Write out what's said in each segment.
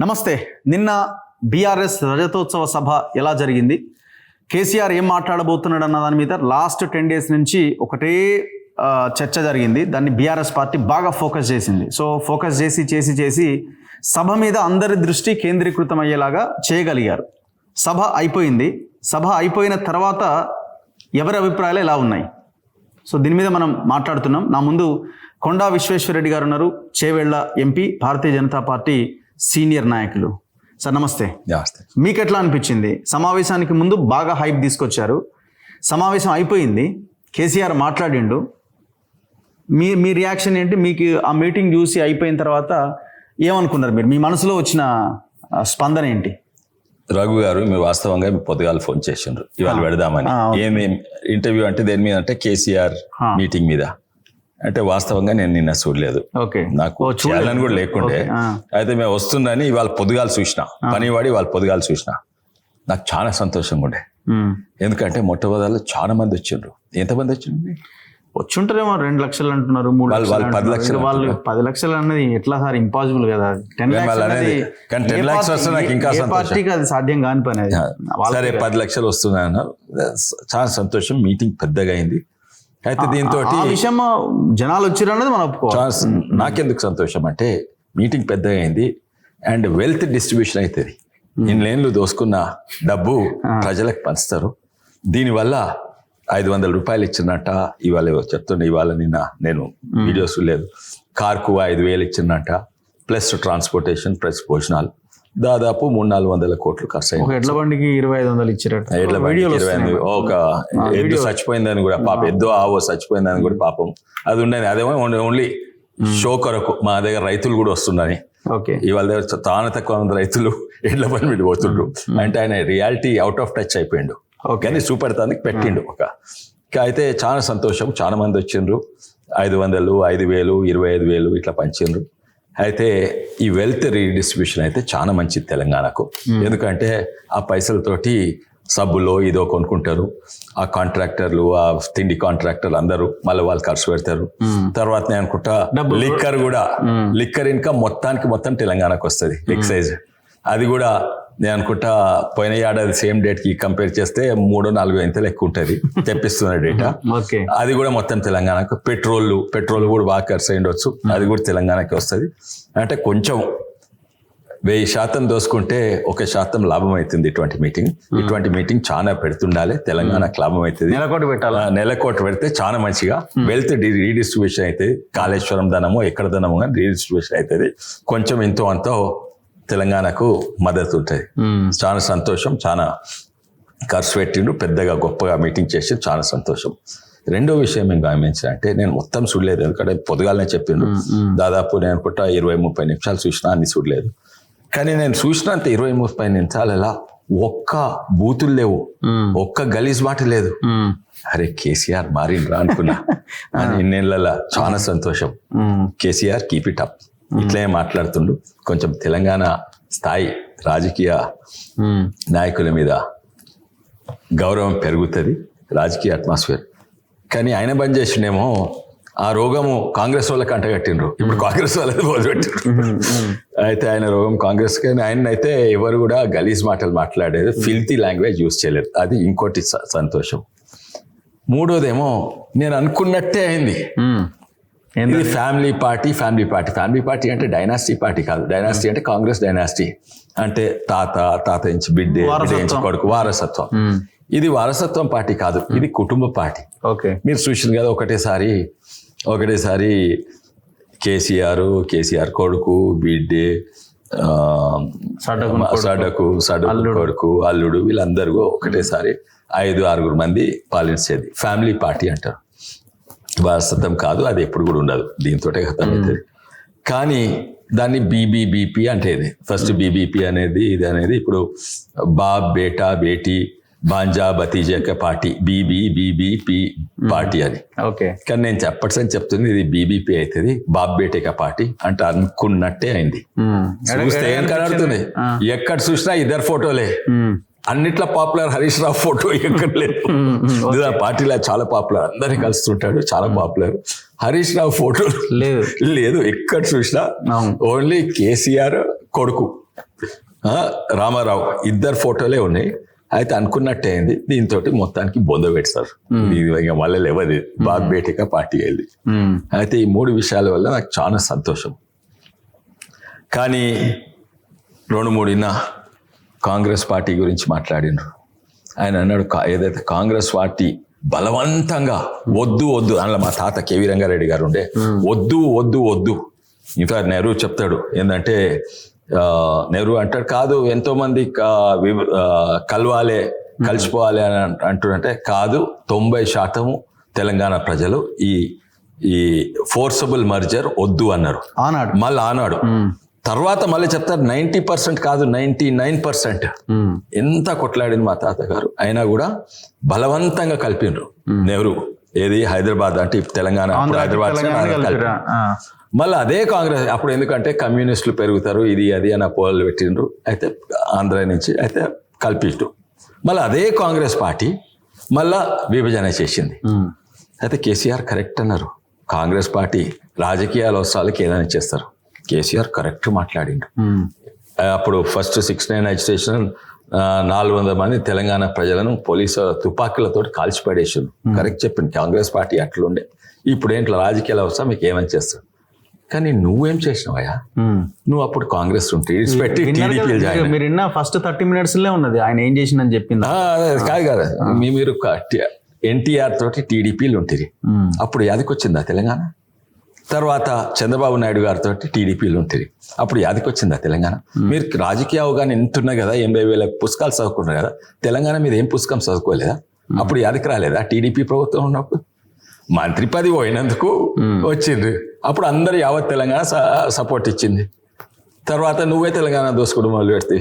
నమస్తే. నిన్న బీఆర్ఎస్ రజతోత్సవ సభ ఎలా జరిగింది, కేసీఆర్ ఏం మాట్లాడబోతున్నాడు అన్న దాని మీద లాస్ట్ 10 days నుంచి ఒకటే చర్చ జరిగింది. దాన్ని బీఆర్ఎస్ పార్టీ బాగా ఫోకస్ చేసింది. సో ఫోకస్ చేసి సభ మీద అందరి దృష్టి కేంద్రీకృతం అయ్యేలాగా చేయగలిగారు. సభ అయిపోయింది. సభ అయిపోయిన తర్వాత ఎవరి అభిప్రాయాలు ఎలా ఉన్నాయి, సో దీని మీద మనం మాట్లాడుతున్నాం. నా ముందు కొండా విశ్వేశ్వరరెడ్డి గారు ఉన్నారు, Chevella MP, Bharatiya Janata party senior నాయకులు. సార్ నమస్తే. మీకు ఎట్లా అనిపించింది? సమావేశానికి ముందు బాగా హైప్ తీసుకొచ్చారు, సమావేశం అయిపోయింది, కేసీఆర్ మాట్లాడిండు, మీ రియాక్షన్ ఏంటి? మీకు ఆ మీటింగ్ చూసి అయిపోయిన తర్వాత ఏమనుకున్నారు మీరు? మీ మనసులో వచ్చిన స్పందన ఏంటి? రఘు గారు, మీరు వాస్తవంగా మీ పొద్దుగాలు ఫోన్ చేసిండ్రు ఇవాళ పెడదామని. ఏమి ఇంటర్వ్యూ అంటే దేని మీద అంటే కేసీఆర్ మీటింగ్ మీద. అంటే వాస్తవంగా నేను నిన్న చూడలేదు, నాకు చేయాలని కూడా లేకుండే. అయితే మేము వస్తుందని ఇవాళ పొద్దుగాలు చూసిన, పనివాడి వాళ్ళ పొద్దుగాలు చూసిన. నాకు చాలా సంతోషంగా ఉండే. ఎందుకంటే మొట్టమొదలు చాలా మంది వచ్చిండ్రు. ఎంతమంది వచ్చిండ్రు? వచ్చుంటారేమో 2 లక్షలు అంటున్నారు, 3 లక్షలు, 10 లక్షలు. వాళ్ళు 10 లక్షలు అన్నది ఎట్లా సార్? ఇంపాసిబుల్ కదా. 10 lakhs వస్తే నాకు ఇంకా పార్టీకి అది సాధ్యం కాని పని. సరే 10 లక్షలు వస్తున్నాయన్నారు, చాలా సంతోషం. మీటింగ్ పెద్దగా అయింది. అయితే దీంతో విషయం జనాలు వచ్చారు అన్నది మనం ఒప్పుకోవాలి. నాకెందుకు సంతోషం అంటే మీటింగ్ పెద్దగా అయింది అండ్ వెల్త్ డిస్ట్రిబ్యూషన్ అవుతుంది. ఇన్నేళ్ళు దోసుకున్న డబ్బు ప్రజలకు పంచుతారు. దీనివల్ల 500 రూపాయలు ఇచ్చినట్ట ఇవాళ చెప్తుండే. ఇవాళ నిన్న నేను వీడియోస్ లేదు, కార్కు 5,000 ఇచ్చినట్ట, ప్లస్ ట్రాన్స్పోర్టేషన్ ప్లస్ భోజనాలు, దాదాపు 300-400 కోట్లు ఖర్చు అయింది. ఎడ్ల బండికి 2,500 ఇచ్చారట. ఎడ్ల బండికి 25, ఒక ఎద్దు చచ్చిపోయిందని కూడా పాపం, ఎద్దు ఆవో చచ్చిపోయిందని కూడా పాపం అది ఉండని. అదేమో ఓన్లీ షో కొరకు మా దగ్గర రైతులు కూడా వస్తున్నాయి. ఇవాళ దగ్గర తాను తక్కువ మంది రైతులు ఎడ్ల బండి మీద పోతుండ్రు. అంటే ఆయన రియాలిటీ అవుట్ ఆఫ్ టచ్ అయిపోయిండు. కానీ చూపెడతానికి పెట్టిండు ఒక. అయితే చాలా సంతోషం, చాలా మంది వచ్చిండ్రు. 500, 5,000, 25,000 ఇట్లా పంచిండ్రు. అయితే ఈ వెల్త్ రీడిస్ట్రిబ్యూషన్ అయితే చాలా మంచిది తెలంగాణకు. ఎందుకంటే ఆ పైసలతోటి సబ్బులో ఇదో కొనుక్కుంటారు. ఆ కాంట్రాక్టర్లు, ఆ తిండి కాంట్రాక్టర్లు అందరూ మళ్ళీ వాళ్ళు ఖర్చు పెడతారు. తర్వాత నేను అనుకుంటా లిక్కర్ ఇన్కమ్ మొత్తం తెలంగాణకు వస్తుంది. ఎక్సైజ్ అది కూడా నేను అనుకుంటా పోయిన ఏడాది సేమ్ డేట్ కి కంపేర్ చేస్తే 3-4 ఇంతలు ఎక్కువ ఉంటుంది తెప్పిస్తున్న డేటా. అది కూడా మొత్తం తెలంగాణకు. పెట్రోల్ కూడా బాగా ఖర్చు అయ్యొచ్చు, అది కూడా తెలంగాణకి వస్తుంది. అంటే కొంచెం 1000% దోసుకుంటే 1% లాభం అవుతుంది. ఇటువంటి మీటింగ్ చాలా పెడుతుండాలి, తెలంగాణకు లాభం అవుతుంది. నెలకోటి పెడితే చాలా మంచిగా వెల్త్ రీడిస్ట్రిబ్యూషన్ అవుతుంది. కాళేశ్వరం ధనము ఎక్కడ ధనము కానీ రీడిస్ట్రిబ్యూషన్ అవుతుంది. కొంచెం ఎంతో అంతో తెలంగాణకు మద్దతు ఉంటుంది. చాలా సంతోషం. చాలా ఖర్చు పెట్టిండు, పెద్దగా గొప్పగా మీటింగ్ చేసి చాలా సంతోషం. రెండో విషయం ఏం గమనించాలంటే, నేను మొత్తం చూడలేదు, ఎందుకంటే పొద్దుగాలనే చెప్పిండు. దాదాపు నేను అనుకుంటా 20-30 నిమిషాలు చూసినా, అన్ని చూడలేదు. కానీ నేను చూసినంత 20-30 నిమిషాలలో ఒక్క బూతులు లేవు, ఒక్క గలీజ్ మాట లేదు. అరే కేసీఆర్ మారిండ్రా అనుకున్నా. ఇన్నేళ్ళ చాలా సంతోషం. కేసీఆర్ కీప్ ఇట్ అప్, ఇట్లే మాట్లాడుతుండు. కొంచెం తెలంగాణ స్థాయి రాజకీయ నాయకుల మీద గౌరవం పెరుగుతుంది, రాజకీయ అట్మాస్ఫియర్. కానీ ఆయన బంద్ చేసిండేమో ఆ రోగము కాంగ్రెస్ వాళ్ళకి అంటగట్టిండ్రు. ఇప్పుడు కాంగ్రెస్ వాళ్ళది మొదలుపెట్టిండ్రు. అయితే ఆయన రోగం కాంగ్రెస్, కానీ ఆయన అయితే ఎవరు కూడా గలీజ్ మాటలు మాట్లాడేది, ఫిల్తీ లాంగ్వేజ్ యూజ్ చేయలేదు. అది ఇంకోటి సంతోషం. మూడోదేమో నేను అనుకున్నట్టే అయింది. ఇది ఫ్యామిలీ పార్టీ అంటే డైనాసిటీ పార్టీ కాదు. డైనాసిటీ అంటే కాంగ్రెస్ డైనాసిటీ అంటే తాత నుంచి బిడ్డే నుంచి కొడుకు, వారసత్వం. ఇది వారసత్వం పార్టీ కాదు, ఇది కుటుంబ పార్టీ. మీరు చూసింది కదా, ఒకటేసారి కేసీఆర్ కొడుకు, బిడ్డే, సడకు కొడుకు, అల్లుడు, వీళ్ళందరూ ఒకటేసారి 5-6 మంది పాలించేది ఫ్యామిలీ పార్టీ అంటారు. వారసత్వం కాదు, అది ఎప్పుడు కూడా ఉండదు, దీంతో ఖతం అవుతుంది. కానీ దాన్ని బీబీబీపీ అంటే ఇది ఫస్ట్ బీబీపీ అనేది ఇది అనేది ఇప్పుడు బాబ్ బేటా బేటీ బాంజా భతీజా పార్టీ బీబీపీ పార్టీ అని. కానీ నేను చెప్తుంది ఇది బీబీపీ అవుతుంది, బాబ్ బేటేక పార్టీ అంటే అనుకున్నట్టే అయింది. చూస్తే ఏం కనబడుతుంది, ఎక్కడ చూసినా ఇద్దరు ఫోటోలే. అన్నిట్లో పాపులర్ హరీష్ రావు ఫోటో ఎక్కడ లేదు. పార్టీలో చాలా పాపులర్, అందరినీ కలుస్తుంటాడు, చాలా పాపులర్. హరీష్ రావు ఫోటో లేదు ఎక్కడ చూసినా. ఓన్లీ కేసీఆర్ కొడుకు రామారావు ఇద్దరు ఫోటోలే ఉన్నాయి. అయితే అనుకున్నట్టే అయింది. దీంతో మొత్తానికి బొంద పెట్టారు. ఇది ఇంకా మళ్ళీ లేవది బాగ్ బేటిగా పార్టీ వెళ్ళి. అయితే ఈ 3 విషయాల వల్ల నాకు చాలా సంతోషం. కానీ 2-3 కాంగ్రెస్ పార్టీ గురించి మాట్లాడినారు. ఆయన అన్నాడు ఏదైతే కాంగ్రెస్ పార్టీ బలవంతంగా వద్దు అందులో మా తాత కేవీ రంగారెడ్డి గారు ఉండే వద్దు. ఇంకా నెహ్రూ చెప్తాడు ఏంటంటే, నెహ్రూ అంటాడు కాదు ఎంతో మంది కలిసిపోవాలి అని అంటుంటే, కాదు 90% తెలంగాణ ప్రజలు ఈ ఫోర్సబుల్ మర్జర్ వద్దు అన్నారు. మళ్ళీ ఆనాడు తర్వాత మళ్ళీ చెప్తారు 90% కాదు 99%. ఎంత కొట్లాడింది మా తాతగారు, అయినా కూడా బలవంతంగా కలిపినరు నెహ్రూ. ఏది హైదరాబాద్ అంటే తెలంగాణ, హైదరాబాద్ మళ్ళీ అదే కాంగ్రెస్ అప్పుడు ఎందుకంటే కమ్యూనిస్టులు పెరుగుతారు ఇది అది అని పోలు పెట్టిండ్రు. అయితే ఆంధ్ర నుంచి అయితే కలిపిట్టు మళ్ళీ అదే కాంగ్రెస్ పార్టీ మళ్ళా విభజన చేసింది. అయితే కేసీఆర్ కరెక్ట్ అన్నారు, కాంగ్రెస్ పార్టీ రాజకీయాల అవసరాలకి ఏదైనా చేస్తారు. కేసీఆర్ కరెక్ట్ మాట్లాడిండు. అప్పుడు ఫస్ట్ 6/9 అజిటేషన్ 400 మంది తెలంగాణ ప్రజలను పోలీసు తుపాకులతో కాల్చి పడేసారు. కరెక్ట్ చెప్పింది. కాంగ్రెస్ పార్టీ అట్లుండే. ఇప్పుడు ఏంట్లో రాజకీయాల అవసరం మీకు ఏమని చేస్తారు. కానీ నువ్వేం చేసినావయ్యా, నువ్వు అప్పుడు కాంగ్రెస్ ఉంటే పెట్టి మీరు ఫస్ట్ 30 minutes ఉన్నది ఆయన ఏం చేసిందని చెప్పింది. కాదు మీరు ఎన్టీఆర్ తోటి టీడీపీలు ఉంటుంది. అప్పుడు యాదికొచ్చిందా తెలంగాణ? తర్వాత చంద్రబాబు నాయుడు గారితో టీడీపీలు ఉంటుంది. అప్పుడు యాదికొచ్చిందా తెలంగాణ? మీరు రాజకీయ అవగాహన ఎంతున్నాయి కదా, 80,000 పుస్తకాలు చదువుకున్నారు కదా, తెలంగాణ మీద ఏం పుస్తకం చదువుకోలేదా? అప్పుడు యాదికి రాలేదా? టీడీపీ ప్రభుత్వం ఉన్నప్పుడు మంత్రి పదవి పోయినందుకు వచ్చింది. అప్పుడు అందరు యావత్ తెలంగాణ సపోర్ట్ ఇచ్చింది. తర్వాత నువ్వే తెలంగాణ దోసుకోవడం మొదలు పెడితే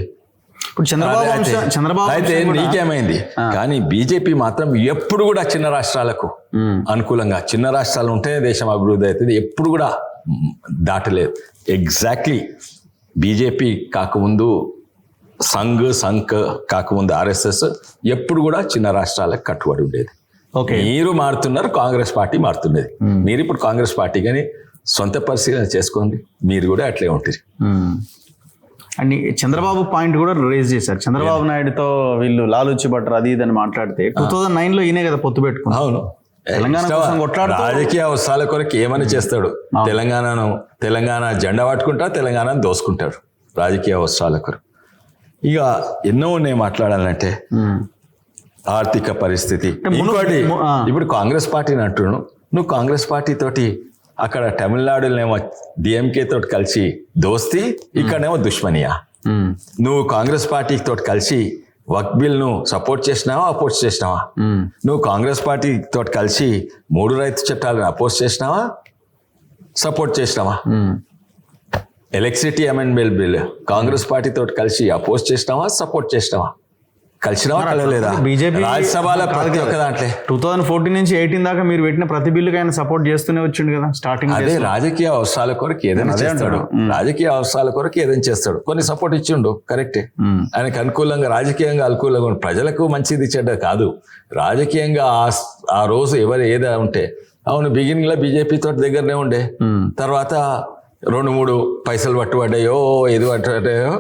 చంద్రబాబు అయితే నీకేమైంది? కానీ బీజేపీ మాత్రం ఎప్పుడు కూడా చిన్న రాష్ట్రాలకు అనుకూలంగా, చిన్న రాష్ట్రాలు ఉంటే దేశం అభివృద్ధి అవుతుంది, ఎప్పుడు కూడా దాటలేదు. ఎగ్జాక్ట్లీ బీజేపీ కాకముందు సంఘ్ కాకముందు ఆర్ఎస్ఎస్ ఎప్పుడు కూడా చిన్న రాష్ట్రాలకు కట్టుబడి ఉండేది. మీరు మారుతున్నారు, కాంగ్రెస్ పార్టీ మారుతున్నది. మీరు ఇప్పుడు కాంగ్రెస్ పార్టీ కానీ సొంత పరిశీలన చేసుకోండి, మీరు కూడా అట్లే ఉంటుంది. అండ్ చంద్రబాబు పాయింట్ కూడా రేజ్ చేశారు. చంద్రబాబు నాయుడుతో వీళ్ళు లాలూచి బట్టర్ అది ఇదని మాట్లాడితే 2009 ఈయనే కదా పొత్తు పెట్టుకున్నారు. అవును, రాజకీయ అవసరాల కొరకు ఏమని చేస్తాడు. తెలంగాణ జెండా పట్టుకుంటా, తెలంగాణను దోసుకుంటాడు రాజకీయ అవసరాల కొరకు. ఇక ఎన్నో ఉన్నాయి మాట్లాడాలంటే. ఆర్థిక పరిస్థితి ఇంకోటి. ఇప్పుడు కాంగ్రెస్ పార్టీని అంటున్నాను, నువ్వు కాంగ్రెస్ పార్టీ తోటి అక్కడ తమిళనాడులోనేమో డిఎంకే తోటి కలిసి దోస్తి, ఇక్కడనేమో దుష్మనియా. నువ్వు కాంగ్రెస్ పార్టీ తోటి కలిసి వక్ బిల్ ను సపోర్ట్ చేసినావా, అపోజ్ చేసినావా? నువ్వు కాంగ్రెస్ పార్టీ తోటి కలిసి 3 రైతు చట్టాలను అపోజ్ చేసినావా, సపోర్ట్ చేసినావా? Electricity amendment bill Congress party తోటి కలిసి అపోజ్ చేసినావా, సపోర్ట్ చేసినావా? కలిసినావా కలలేదా? బీజేపీ రాజ్యసభలో ప్రతి ఒక్క దాంట్లో 2014 నుంచి 18 దాకా మీరు పెట్టిన ప్రతి బిల్లుకి ఆయన సపోర్ట్ చేస్తూనే వచ్చిండు కదా స్టార్టింగ్. అదే రాజకీయ అవసరాల కొరకు ఏదైనా చేస్తాడు. రాజకీయ అవసరాల కొరకు ఏదైనా చేస్తాడు. కొన్ని సపోర్ట్ ఇచ్చిండు, కరెక్టే. ఆయనకు అనుకూలంగా, రాజకీయంగా అనుకూలంగా, ప్రజలకు మంచిది చెడ్డ కాదు, రాజకీయంగా ఆ రోజు ఎవరు ఏదో ఉంటే. అవును, బిగినింగ్ లో బీజేపీ తోటి దగ్గరనే ఉండే, తర్వాత 2-3 పైసలు పట్టుబడ్డాయో ఏది పట్టుబడ్డాయో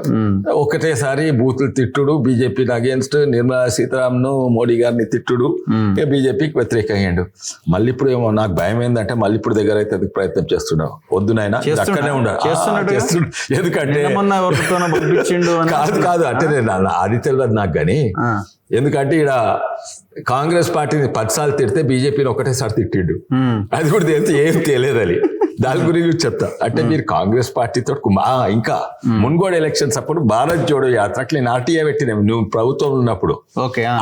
ఒకటేసారి బూతులు తిట్టుడు, బీజేపీని అగేన్స్ట్, నిర్మలా సీతారామన్ మోడీ గారిని తిట్టుడు, బీజేపీకి వ్యతిరేక అయ్యాడు. మళ్ళీ ఇప్పుడు ఏమో నాకు భయం ఏంటంటే మళ్ళీ ఇప్పుడు దగ్గర అయితే ప్రయత్నం చేస్తున్నావు. వద్దు నాయన, అక్కడనే చేస్తున్నాడు. ఎందుకంటే కాదు అంటే అది తెలియదు నాకు. కానీ ఎందుకంటే ఇక్కడ కాంగ్రెస్ పార్టీని 10 సార్లు తిడితే బీజేపీని ఒకటేసారి తిట్టిండు. అది కూడా తెలిస్తే ఏం తెలియదు. అది దాని గురించి చెప్తా. అంటే మీరు కాంగ్రెస్ పార్టీతో ఇంకా మున్గోడు ఎలక్షన్స్ అప్పుడు భారత్ జోడో యాత్ర అట్లా నేను ఆర్టీఏ పెట్టినాం నువ్వు ప్రభుత్వం ఉన్నప్పుడు.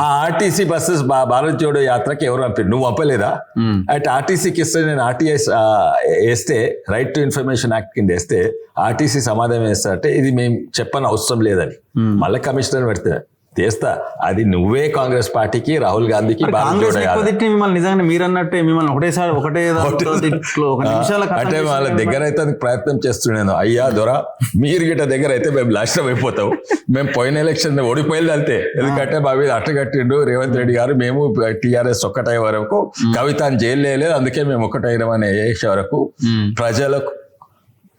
ఆ ఆర్టీసీ బస్సెస్ భారత్ జోడో యాత్రకి ఎవరు పంపారు? నువ్వు పంపలేదా? అంటే ఆర్టీసీకి ఇస్తే నేను ఆర్టీఐ వేస్తే, రైట్ టు ఇన్ఫర్మేషన్ యాక్ట్ కింద వేస్తే ఆర్టీసీ సమాధానం వేస్తారంటే ఇది మేము చెప్పని అవసరం లేదని మళ్ళీ కమిషనర్ పెడితే చేస్తా. అది నువ్వే కాంగ్రెస్ పార్టీకి, రాహుల్ గాంధీకి మిమ్మల్ని నిజంగా మీరు అన్నట్టే మిమ్మల్ని ఒకటే అంటే వాళ్ళ దగ్గర అయితే ప్రయత్నం చేస్తున్నాను. అయ్యా దొర, మీరు గిట్ట దగ్గర అయితే మేము నాశనం అయిపోతాం. మేము పోయిన ఎలక్షన్ ఓడిపోయింది అంతే. ఎందుకంటే మా మీద అట్టగట్టిండు రేవంత్ రెడ్డి గారు. మేము టీఆర్ఎస్ ఒక్కటయ్యే వరకు, కవితను జైలు లేదు, అందుకే మేము ఒక్కటైనామని వేసే వరకు ప్రజలకు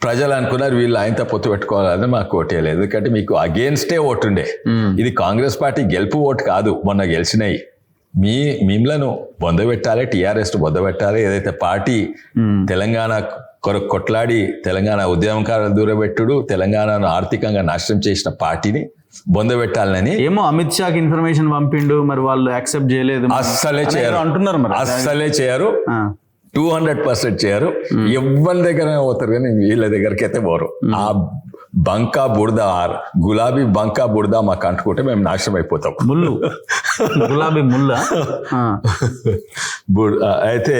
ప్రజలు అనుకున్నారు వీళ్ళు ఆయనతో పొత్తు పెట్టుకోవాలని మాకు ఓటేయలేదు, ఎందుకంటే మీకు అగేన్స్టే ఓటుండే. ఇది కాంగ్రెస్ పార్టీ గెలుపు ఓటు కాదు, మొన్న గెలిచినాయి. మిమ్మలను బొందబెట్టాలి, టీఆర్ఎస్ బొందబెట్టాలి, ఏదైతే పార్టీ తెలంగాణ కొరకు కొట్లాడి తెలంగాణ ఉద్యమకారులు దూరబెట్టుడు, తెలంగాణను ఆర్థికంగా నాశనం చేసిన పార్టీని బొందబెట్టాలని. ఏమో అమిత్ షాకి ఇన్ఫర్మేషన్ పంపిండు, మరి వాళ్ళు యాక్సెప్ట్ చేయలేదు, అస్సలే చేయరు అంటున్నారు. మరి అస్సలే చేయరు, 200% చేయరు. ఎవరి దగ్గర పోతారు కానీ వీళ్ళ దగ్గరికి అయితే పోరు. ఆ బంకా బురద, గులాబీ బంకా బురద మాకు అంటుకుంటే మేము నాశనం అయిపోతాం. ముళ్ళు, గులాబీ ముళ్ళ. అయితే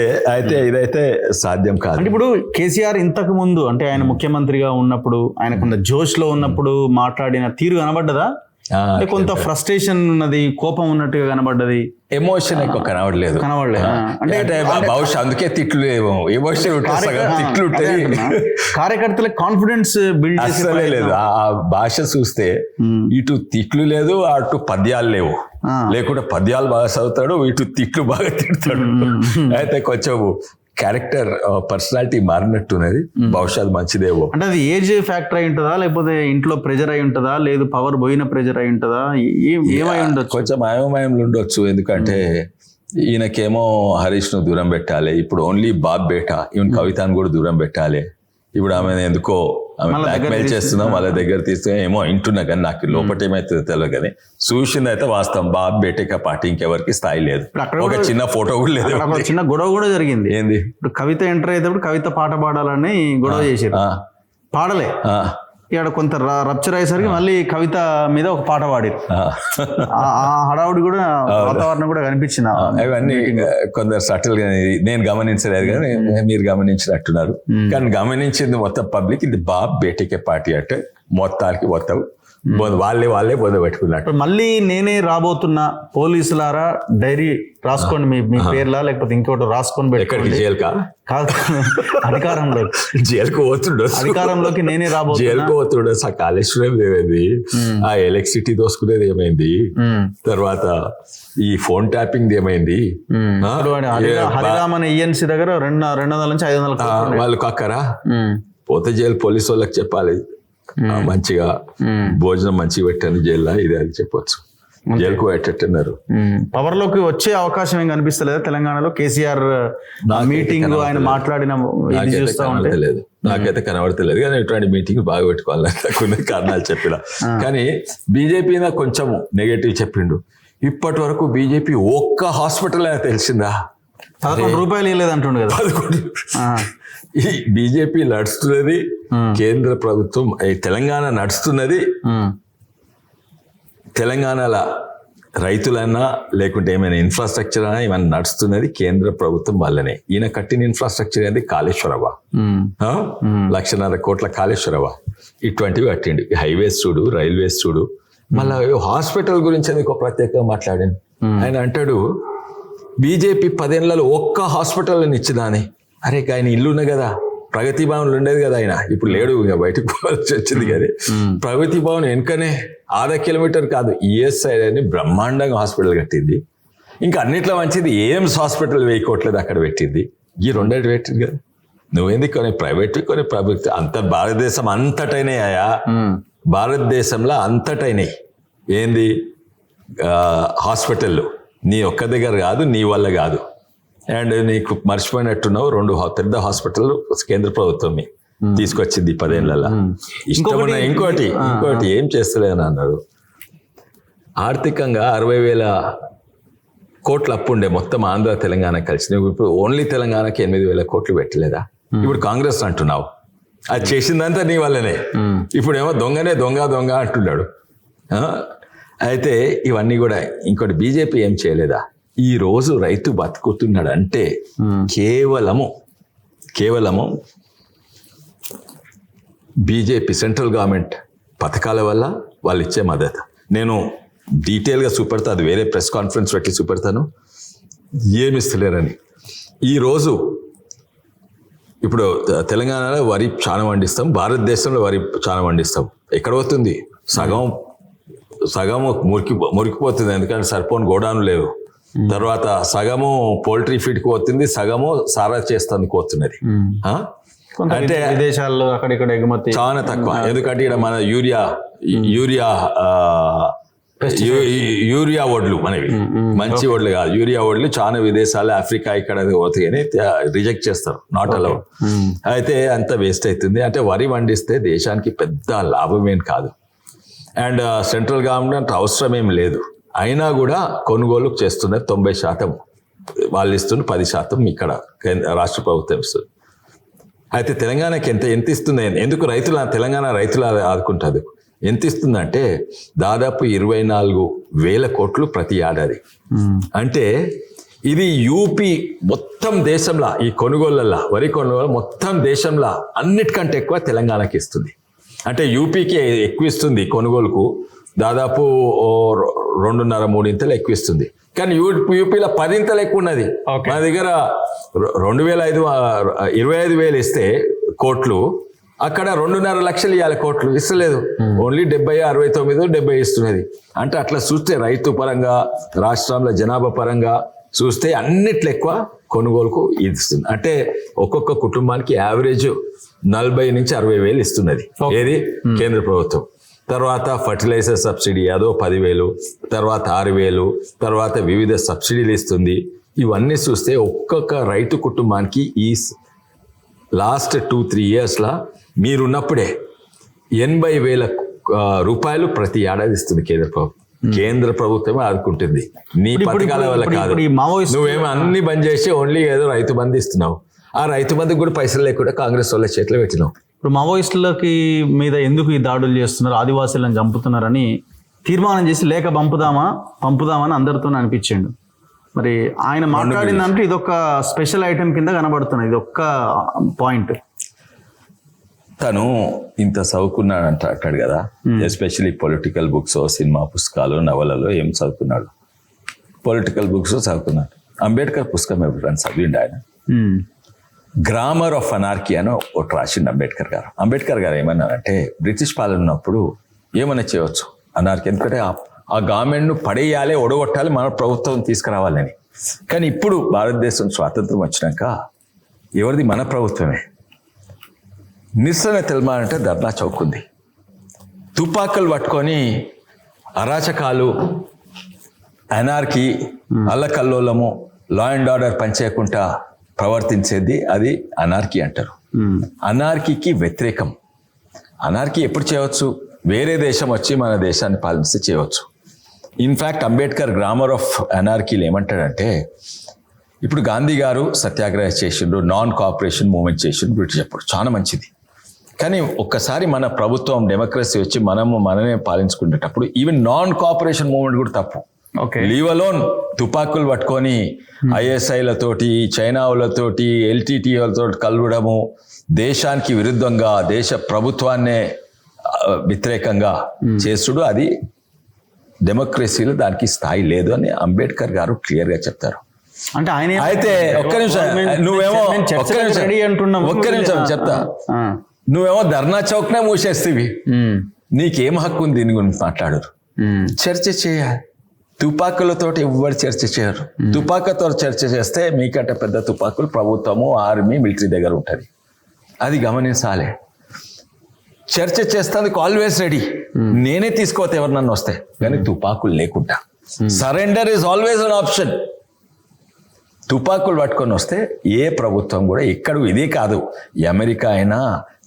ఇదైతే సాధ్యం కాదు. అంటే ఇప్పుడు కేసీఆర్ ఇంతకు ముందు అంటే ఆయన ముఖ్యమంత్రిగా ఉన్నప్పుడు, ఆయన కొంత జోష్ లో ఉన్నప్పుడు మాట్లాడిన తీరు కనబడ్డదా? అంటే కొంత ఫ్రస్ట్రేషన్ ఉన్నది, కోపం ఉన్నట్టుగా కనబడ్డది, ఎమోషన్ ఎక్కువ కనబడలేదు. అంటే బహుశా అందుకే తిట్లు లేవు, ఎమోషన్ తిట్లు ఉంటాయి. కార్యకర్తల కాన్ఫిడెన్స్ బిల్డ్ అసలే లేదు. ఆ భాష చూస్తే ఇటు తిట్లు లేదు, అటు పద్యాలు లేవు. లేకుంటే పద్యాలు బాగా చదువుతాడు, ఇటు తిట్లు బాగా తిడతాడు. అయితే కొంచెం క్యారెక్టర్ పర్సనాలిటీ మారినట్టున్నది. బహుశా అది మంచిదేవో. అంటే అది ఏజ్ ఫ్యాక్టర్ అయి ఉంటుందా, లేకపోతే ఇంట్లో ప్రెజర్ అయి ఉంటుందా, లేదు పవర్ పోయిన ప్రెజర్ అయి ఉంటుందా, ఏమై ఉండొచ్చు? కొంచెం అయోమయంలో ఉండొచ్చు. ఎందుకంటే ఈయనకేమో హరీష్ ను దూరం పెట్టాలి, ఇప్పుడు ఓన్లీ బాబ్ బేటా ఈవెన్ కవితను కూడా దూరం పెట్టాలి. ఇప్పుడు ఆమె ఎందుకో బ్లాక్మెయిల్ చేస్తున్నాం, వాళ్ళ దగ్గర తీస్తే ఏమో ఇంటున్నా కానీ నాకు లోపల ఏమైతే తెలియదు. కానీ చూసింది అయితే వాస్తవం, బాబ్ బేటేక పార్టీ ఇంకెవరికి స్థాయి లేదు. ఒక చిన్న ఫోటో కూడా లేదు, చిన్న గొడవ కూడా జరిగింది. ఏంది? ఇప్పుడు కవిత ఎంటర్ అయ్యేటప్పుడు కవిత పాట పాడాలని గొడవ చేశారు, పాడలే. ఇక్కడ కొంత రప్చర్ అయ్యేసరికి మళ్ళీ కవిత మీద ఒక పాట పాడారు. ఆ హడావుడి కూడా, వాతావరణం కూడా కనిపించింది. అవన్నీ కొందరు సటిల్ గా నేను గమనించలేదు కానీ మీరు గమనించినట్టున్నారు. కానీ గమనించింది మొత్తం పబ్లిక్, ఇది బాబ్ బేటికే పార్టీ అంటే మొత్తానికి మొత్తం వాళ్ళే బొంద పెట్టుకున్నట్టు. మళ్ళీ నేనే రాబోతున్నా, పోలీసులారా డైరీ రాసుకోండి, మీ పేర్లా లేకపోతే ఇంకోటి రాసుకొని ఎక్కడికి జైలుకా? కాదు, అధికారంలో జైలుకు పోతుండో, అధికారంలోకి నేనే రాబోతున్నా, జైలుకు పోతుండో. ఆ కాళేశ్వరం ఏమైంది, ఆ ఎలక్ట్రిసిటీ దోసుకునేది ఏమైంది, తర్వాత ఈ ఫోన్ ట్యాపింగ్ ఏమైంది, హరిరామన్ ఈఎన్సీ దగ్గర 200 నుంచి 500 వాళ్ళు కక్కరా పోతే జైలు పోలీసు వాళ్ళకి చెప్పాలి, మంచిగా భోజనం మంచిగా పెట్టాను జైల్లో, ఇది అది చెప్పొచ్చు. జైలుకు పెట్టేట్టున్నారు. పవర్ లోకి వచ్చే అవకాశం ఏం కనిపిస్తలేదు తెలంగాణలో. కేసీఆర్ మీటింగ్ ఆయన మాట్లాడిన లేదు, నాకైతే కనబడతలేదు. కానీ ఇటువంటి మీటింగ్ బాగా పెట్టుకోవాలని కొన్ని కారణాలు చెప్పిన. కానీ బీజేపీ కొంచెం నెగటివ్ చెప్పిండు. ఇప్పటి వరకు బీజేపీ ఒక్క హాస్పిటల్ అయినా తెలిసిందా? 11 రూపాయలు ఇవ్వలేదంటుండు కదా. 11. ఈ బీజేపీ నడుస్తున్నది, కేంద్ర ప్రభుత్వం తెలంగాణ నడుస్తున్నది, తెలంగాణలో రైతులన్నా లేకుంటే ఏమైనా ఇన్ఫ్రాస్ట్రక్చర్ అయినా ఇవన్నీ నడుస్తున్నది కేంద్ర ప్రభుత్వం వల్లనే. ఈయన కట్టిన ఇన్ఫ్రాస్ట్రక్చర్ అనేది కాళేశ్వరవా, 1,50,000 కోట్ల కాళేశ్వరవా, ఇటువంటివి కట్టిండు. హైవేస్ చూడు, రైల్వేస్ చూడు. మళ్ళీ హాస్పిటల్ గురించి ఎందుకు ప్రత్యేకంగా మాట్లాడాను. ఆయన అంటాడు బీజేపీ 10 ఏళ్లలో ఒక్క హాస్పిటల్ ఇచ్చిదాని. అరే ఆయన ఇల్లు ఉన్నాయి కదా, ప్రగతి భవన్లు ఉండేది కదా, ఆయన ఇప్పుడు లేడు, బయటకు పోవాల్సి వచ్చింది కదా. ప్రగతి భవన్ వెనుకనే 1/2 కిలోమీటర్ కాదు ఈఎస్ఐ అని బ్రహ్మాండంగా హాస్పిటల్ కట్టింది. ఇంకా అన్నిట్లో మంచిది ఎయిమ్స్ హాస్పిటల్ 1000 కోట్లది అక్కడ పెట్టింది. ఈ 2 పెట్టింది కదా. నువ్వేంది కొన్ని ప్రైవేట్ కొన్ని ప్రభుత్వం, అంత భారతదేశం అంతటైనాయా, భారతదేశంలో అంతటైనాయి ఏంది హాస్పిటల్. నీ ఒక్క దగ్గర కాదు, నీ వల్ల కాదు. అండ్ నీకు మర్చిపోయినట్టున్నావు 2 పెద్ద హాస్పిటల్ కేంద్ర ప్రభుత్వం తీసుకొచ్చింది 10 ఏళ్లలో. ఇష్టమైన ఇంకోటి ఏం చేస్తలేదని అన్నాడు. ఆర్థికంగా 60,000 కోట్ల అప్పు ఉండే మొత్తం ఆంధ్ర తెలంగాణ కలిసి. నువ్వు ఇప్పుడు ఓన్లీ తెలంగాణకి 8,000 కోట్లు పెట్టలేదా? ఇప్పుడు కాంగ్రెస్ అంటున్నావు, అది చేసిందంతా నీ వల్లనే. ఇప్పుడేమో దొంగ అంటున్నాడు. అయితే ఇవన్నీ కూడా ఇంకోటి బీజేపీ ఏం చేయలేదా? ఈ రోజు రైతు బతుకుతున్నాడు అంటే కేవలము బీజేపీ సెంట్రల్ గవర్నమెంట్ పథకాల వల్ల వాళ్ళు ఇచ్చే మద్దతు. నేను డీటెయిల్గా చూపెడతా, అది వేరే ప్రెస్ కాన్ఫరెన్స్ పెట్టి చూపెడతాను ఏమి ఇస్తలేరని. ఈరోజు ఇప్పుడు తెలంగాణలో వరి చాలా పండిస్తాం, భారతదేశంలో వరి చాలా పండిస్తాం. ఎక్కడ పోతుంది? సగము మురికిపోతుంది, ఎందుకంటే సరిపోని గోడాను లేవు. తర్వాత సగము పోల్ట్రీ ఫీడ్కి పోతుంది, సగము సారా చేస్తుంది పోతున్నది. అంటే విదేశాల్లో అక్కడిక్కడ ఎగుమతి చాలా తక్కువ. ఎందుకంటే ఇక్కడ మన యూరియా వడ్లు మనవి మంచి వడ్లు కాదు, యూరియా వడ్లు చాలా విదేశాలు ఆఫ్రికా ఇక్కడ పోతాయని రిజెక్ట్ చేస్తారు, నాట్ అలౌ. అయితే అంత వేస్ట్ అవుతుంది. అంటే వరి పండిస్తే దేశానికి పెద్ద లాభమేం కాదు. అండ్ సెంట్రల్ గవర్నమెంట్ అవసరం ఏం లేదు, అయినా కూడా కొనుగోలు చేస్తున్నది 90% వాళ్ళు ఇస్తున్న 10% ఇక్కడ రాష్ట్ర ప్రభుత్వం ఇస్తుంది. అయితే తెలంగాణకి ఎంత ఇస్తుంది? ఎందుకు తెలంగాణ రైతులు ఆదుకుంటుంది? ఎంత ఇస్తుందంటే దాదాపు 24,000 కోట్లు ప్రతి ఏడాది. అంటే ఇది యూపీ మొత్తం దేశంలో ఈ కొనుగోళ్ళల్లో, వరి కొనుగోలు మొత్తం దేశంలో అన్నిటికంటే ఎక్కువ తెలంగాణకి ఇస్తుంది. అంటే యూపీకి ఎక్కువ ఇస్తుంది కొనుగోలుకు, దాదాపు 2.5-3 ఇంతలు ఎక్కువ ఇస్తుంది. కానీ యూపీలో 10 ఇంతలు ఎక్కువ ఉన్నది. మన దగ్గర 25,000 ఇస్తే కోట్లు, అక్కడ 2.5 లక్షలు ఇవ్వాలి కోట్లు, ఇస్తలేదు. ఓన్లీ 69 ఇస్తున్నది. అంటే అట్లా చూస్తే రైతు పరంగా, రాష్ట్రంలో జనాభా పరంగా చూస్తే అన్నిట్లో ఎక్కువ కొనుగోలుకు ఇస్తుంది. అంటే ఒక్కొక్క కుటుంబానికి యావరేజ్ 40,000 నుంచి 60,000 ఇస్తున్నది ఏది కేంద్ర ప్రభుత్వం. తర్వాత ఫర్టిలైజర్ సబ్సిడీ అదో 10,000, తర్వాత 6,000, తర్వాత వివిధ సబ్సిడీలు ఇస్తుంది. ఇవన్నీ చూస్తే ఒక్కొక్క రైతు కుటుంబానికి ఈ లాస్ట్ 2-3 ఇయర్స్లో మీరున్నప్పుడే 80,000 రూపాయలు ప్రతి ఏడాది ఇస్తుంది కేంద్ర ప్రభుత్వం. కేంద్ర ప్రభుత్వమే ఆదుకుంటుంది, నీ పథకాల వల్ల కాదు. నువ్వేమో అన్ని బంద్ చేసి ఓన్లీ ఏదో రైతు బంధు ఇస్తున్నావు. ఆ రైతు బంధుకు కూడా పైసలు లేకుండా కాంగ్రెస్ వాళ్ళ చేతిలో పెట్టినావు. ఇప్పుడు మావోయిస్టులకి మీద ఎందుకు ఈ దాడులు చేస్తున్నారు, ఆదివాసీలను చంపుతున్నారని తీర్మానం చేసి లేఖ పంపుదామని అందరితో అనిపించిండు. మరి ఆయన మాట్లాడిందంటే ఇదొక స్పెషల్ ఐటెం కింద కనబడుతున్నది, ఇది ఒక్క పాయింట్. తను ఇంత చదువుకున్నాడు అంటాడు కదా, ఎస్పెషల్లీ పొలిటికల్ బుక్స్, సినిమా పుస్తకాలు, నవలలో ఏం చదువుకున్నాడు? పొలిటికల్ బుక్స్ చదువుకున్నాడు. అంబేద్కర్ పుస్తకం ఎప్పుడైనా చదివిండు ఆయన? గ్రామర్ ఆఫ్ అనార్కీ అని ఒకటి రాసిండు అంబేద్కర్ గారు. అంబేద్కర్ గారు ఏమన్నారంటే బ్రిటిష్ పాలన ఉన్నప్పుడు ఏమైనా చేయవచ్చు అనార్కీ, ఎందుకంటే ఆ గవర్నమెంట్ను పడేయాలి, ఒడగొట్టాలి, మన ప్రభుత్వం తీసుకురావాలని. కానీ ఇప్పుడు భారతదేశం స్వాతంత్రం వచ్చినాక ఎవరిది? మన ప్రభుత్వమే. నిరసన తెలపాలంటే ధర్నా చౌక్ ఉంది. తుపాకులు పట్టుకొని అరాచకాలు, అనార్కీ, అల్లకల్లోలము, లా అండ్ ఆర్డర్ పనిచేయకుండా ప్రవర్తించేది అది అనార్కీ అంటారు. అనార్కీకి వ్యతిరేకం. అనార్కీ ఎప్పుడు చేయవచ్చు? వేరే దేశం వచ్చి మన దేశాన్ని పాలిస్తే చేయవచ్చు. ఇన్ఫ్యాక్ట్ అంబేద్కర్ గ్రామర్ ఆఫ్ అనార్కీలు ఏమంటాడంటే, ఇప్పుడు గాంధీ గారు సత్యాగ్రహం చేసిండ్రు, నాన్ కోఆపరేషన్ మూవ్మెంట్ చేసిండ్రు బ్రిటిష్ అప్పుడు, చాలా మంచిది. కానీ ఒక్కసారి మన ప్రభుత్వం డెమోక్రసీ వచ్చి మనమే పాలించుకునేటప్పుడు ఈవెన్ నాన్ కోఆపరేషన్ మూవ్మెంట్ కూడా తప్పు. లీవ్ అలోన్ తుపాకులు పట్టుకొని ఐఎస్ఐలతోటి, చైనాలతోటి, ఎల్టీటీలతో కలవడము, దేశానికి విరుద్ధంగా, దేశ ప్రభుత్వాన్నే వ్యతిరేకంగా చేసుడు, అది డెమోక్రసీలో దానికి స్థాయి లేదు అని అంబేద్కర్ గారు క్లియర్గా చెప్తారు. అంటే ఆయన అయితే ఒక్క నిమిషం చెప్తా. నువ్వేమో ధర్నా చౌక్నే మూసేస్తేవి, నీకేం హక్కు ఉంది దీని గురించి మాట్లాడరు? చర్చ చేయాలి. తుపాకులతోటి ఎవ్వరు చర్చ చేయరు. తుపాకులతో చర్చ చేస్తే మీకంటే పెద్ద తుపాకులు ప్రభుత్వము, ఆర్మీ, మిలిటరీ దగ్గర ఉంటుంది. అది గమనించాలి. చర్చ చేస్తానికి ఆల్వేస్ రెడీ, నేనే తీసుకోతే ఎవరు నన్ను వస్తే, కానీ తుపాకులు లేకుండా. Surrender is always an option. తుపాకులు పట్టుకొని వస్తే ఏ ప్రభుత్వం కూడా ఎక్కడ, ఇదే కాదు, అమెరికా అయినా,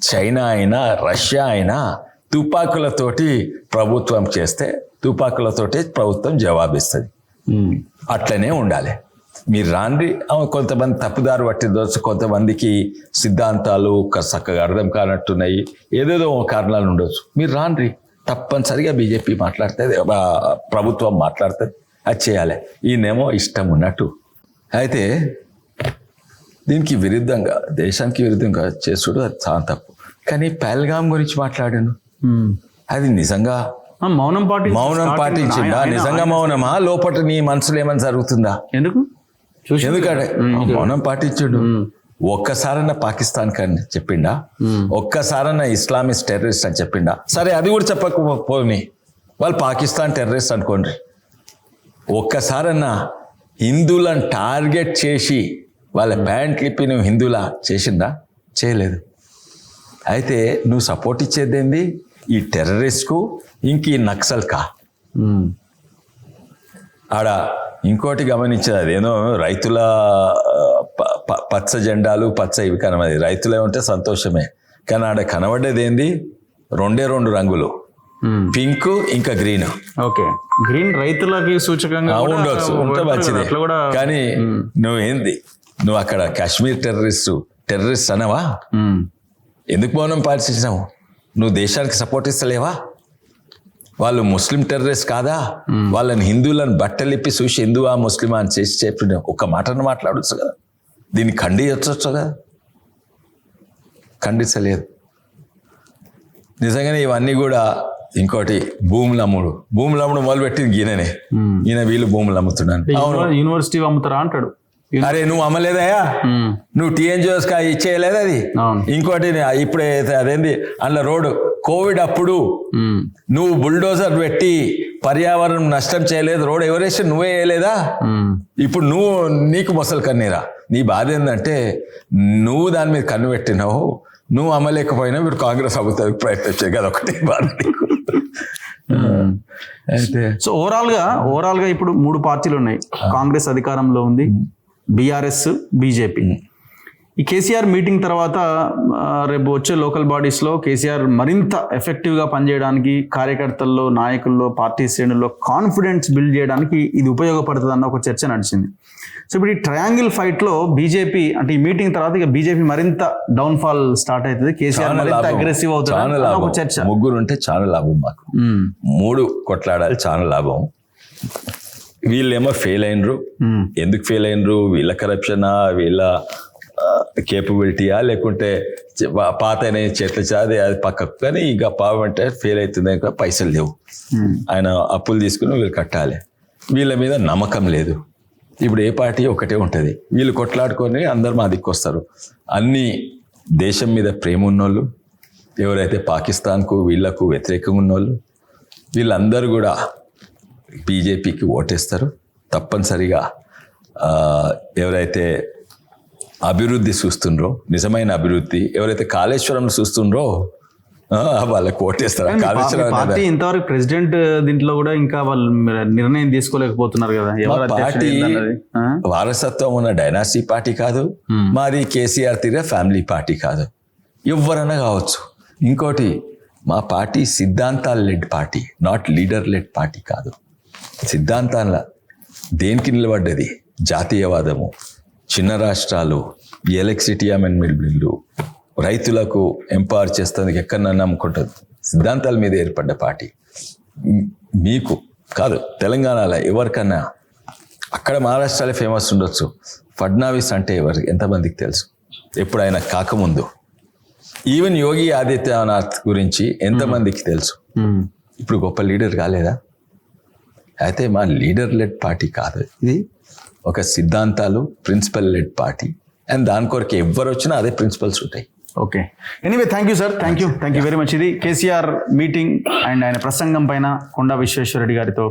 చైనా అయినా, రష్యా అయినా తుపాకులతోటి ప్రభుత్వం చేస్తే తుపాకులతోటి ప్రభుత్వం జవాబిస్తుంది. అట్లనే ఉండాలి. మీరు రాండి. కొంతమంది తప్పుదారు పట్టిందవచ్చు, కొంతమందికి సిద్ధాంతాలు చక్కగా అర్థం కానట్టున్నాయి, ఏదేదో కారణాలు ఉండొచ్చు. మీరు రాండి, తప్పనిసరిగా బీజేపీ మాట్లాడుతుంది, ప్రభుత్వం మాట్లాడుతుంది, అది చేయాలి. ఈయనేమో ఇష్టం ఉన్నట్టు. అయితే దీనికి విరుద్ధంగా, దేశానికి విరుద్ధంగా చేసుడు అది చాలా తప్పు. కానీ పహల్గామ్ గురించి మాట్లాడాను, అది నిజంగా మౌనం పాటించిందా? నిజంగా మౌనమా? లోపల నీ మనసులో ఏమైనా జరుగుతుందా? ఎందుకంటే మౌనం పాటించుడు. ఒక్కసారన్నా పాకిస్తాన్ కని చెప్పిండా? ఒక్కసారన్నా ఇస్లామిస్ట్ టెర్రరిస్ట్ అని చెప్పిండా? సరే, అది కూడా చెప్పకపోని వాళ్ళు పాకిస్తాన్ టెర్రరిస్ట్ అనుకోండి. ఒక్కసారన్నా హిందువులను టార్గెట్ చేసి వాళ్ళ ప్యాంట్ లిప్పి నువ్వు హిందువులా చేసిందా? చేయలేదు. అయితే నువ్వు సపోర్ట్ ఇచ్చేది ఏంది ఈ టెర్రరిస్ట్కు ఇంక ఈ నక్సల్కా. ఆడ ఇంకోటి గమనించేది అదేనో రైతుల పచ్చ జెండాలు పచ్చ ఇవి కనబడి రైతులే ఉంటే సంతోషమే, కానీ ఆడ కనబడేది ఏంది రెండు రంగులు, పింక్ ఇంకా గ్రీన్. ఓకే, గ్రీన్ రైతులకి సూచకంగా ఉండొచ్చు, ఉంటే మంచిది. కానీ నువ్వేంది నువ్వు అక్కడ కాశ్మీర్ టెర్రరిస్ట్ అనవా? ఎందుకు మౌనం పాటించినావు? నువ్వు దేశానికి సపోర్ట్ ఇస్తలేవా? వాళ్ళు ముస్లిం టెర్రరిస్ట్ కాదా? వాళ్ళని హిందువులను బట్టలిప్పి చూసి హిందువా ముస్లిమా అని చేసి చెప్పిన ఒక్క మాటను మాట్లాడచ్చు కదా, దీన్ని ఖండించవచ్చు కదా, ఖండించలేదు. నిజంగానే ఇవన్నీ కూడా. ఇంకోటి భూములు అమ్ముడు మొదలుపెట్టింది ఈయననే. ఈయన వీళ్ళు భూములు అమ్ముతున్నాను, యూనివర్సిటీ అమ్ముతారా అంటాడు. అరే నువ్వు అమ్మలేదయా, నువ్వు టీఎన్జిఓస్ ఇచ్చేయలేదు అది. ఇంకోటి ఇప్పుడే అదేంది అందులో రోడ్డు కోవిడ్ అప్పుడు నువ్వు బుల్డోజర్ పెట్టి పర్యావరణం నష్టం చేయలేదు, రోడ్ ఎవరేసి నువ్వే వేయలేదా? ఇప్పుడు నీకు మొసలు కన్నీరా? నీ బాధ ఏంటంటే నువ్వు దాని మీద కన్ను పెట్టినావు, నువ్వు అమ్మలేకపోయినా మీరు కాంగ్రెస్ అమ్ముతానికి ప్రయత్నం చేయ కదా, ఒకటి బాధ నీకు. అయితే సో ఓవరాల్ గా ఇప్పుడు 3 పార్టీలు ఉన్నాయి. కాంగ్రెస్ అధికారంలో ఉంది, బీఆర్ఎస్, బీజేపీ. ఈ కేసీఆర్ మీటింగ్ తర్వాత రేపు వచ్చే లోకల్ బాడీస్లో కేసీఆర్ మరింత ఎఫెక్టివ్గా పనిచేయడానికి, కార్యకర్తల్లో, నాయకుల్లో, పార్టీ శ్రేణుల్లో కాన్ఫిడెన్స్ బిల్డ్ చేయడానికి ఇది ఉపయోగపడుతుంది అన్న ఒక చర్చ నడిచింది. సో ఇప్పుడు ఈ ట్రయాంగిల్ ఫైట్లో బీజేపీ అంటే ఈ మీటింగ్ తర్వాత ఇక బీజేపీ మరింత డౌన్ఫాల్ స్టార్ట్ అవుతుంది, కేసీఆర్ మరింత అగ్రెసివ్ అవుతుంది ఒక చర్చ. ముగ్గురు ఉంటే చాలా లాభం మాకు, 3 కొట్లాడాలి, చాలా లాభం. వీళ్ళేమో ఫెయిల్ అయినరు. ఎందుకు ఫెయిల్ అయినరు? వీళ్ళ కరప్షనా, వీళ్ళ కేపబిలిటీయా, లేకుంటే పాత చేతులు చాది అది పక్కకు. కానీ ఇక పావంటే ఫెయిల్ అవుతుంది, పైసలు లేవు, ఆయన అప్పులు తీసుకుని వీళ్ళు కట్టాలి, వీళ్ళ మీద నమ్మకం లేదు. ఇప్పుడు ఏ పార్టీ ఒకటే ఉంటుంది, వీళ్ళు కొట్లాడుకొని అందరు మా దిక్కు వస్తారు. అన్ని దేశం మీద ప్రేమ ఉన్నోళ్ళు, ఎవరైతే పాకిస్తాన్కు వీళ్లకు వ్యతిరేకంగా ఉన్నోళ్ళు, వీళ్ళందరూ కూడా బీజేపీకి ఓటేస్తారు తప్పనిసరిగా. ఎవరైతే అభివృద్ధి చూస్తుండ్రో, నిజమైన అభివృద్ధి, ఎవరైతే కాళేశ్వరం చూస్తుండ్రో వాళ్ళకి ఓటేస్తారు. పార్టీ ఇంతవరకు ప్రెసిడెంట్ దీంట్లో కూడా ఇంకా వాళ్ళు నిర్ణయం తీసుకోలేకపోతున్నారు కదా. పార్టీ వారసత్వం ఉన్న డైనాసిటీ పార్టీ కాదు, మాది కేసీఆర్ తీరే ఫ్యామిలీ పార్టీ కాదు, ఎవరన్నా కావచ్చు. ఇంకోటి, మా పార్టీ సిద్ధాంతాలు led party, not leader led party కాదు. సిద్ధాంతాల దేనికి నిలబడ్డది? జాతీయవాదము, చిన్న రాష్ట్రాలు, ఎలక్ట్రిసిటీ అమెండ్మెంట్ బిల్లు, రైతులకు ఎంపవర్ చేస్తుంది, ఎక్కడన్నా నమ్ముకుంటుంది. సిద్ధాంతాల మీద ఏర్పడ్డ పార్టీ. మీకు కాదు, తెలంగాణలో ఎవరికన్నా, అక్కడ మహారాష్ట్రలో ఫేమస్ ఉండొచ్చు, ఫడ్నావిస్ అంటే ఎంతమందికి తెలుసు? ఎప్పుడైనా కాకముందు ఈవెన్ యోగి ఆదిత్యనాథ్ గురించి ఎంతమందికి తెలుసు? ఇప్పుడు గొప్ప లీడర్ కాలేదా? అయితే మా లీడర్ లెడ్ పార్టీ కాదు ఇది, ఒక సిద్ధాంతాలు ప్రిన్సిపల్ లెడ్ పార్టీ. అండ్ దాని కొరకు ఎవరు వచ్చినా అదే ప్రిన్సిపల్స్ ఉంటాయి. Okay, anyway thank you sir, thank you very much. ఇది కేసీఆర్ మీటింగ్ అండ్ ఆయన ప్రసంగం పైన కొండా విశ్వేశ్వరరెడ్డి గారితో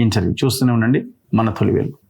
ఇంటర్వ్యూ. చూస్తూనే ఉండండి మన తొలివేలు.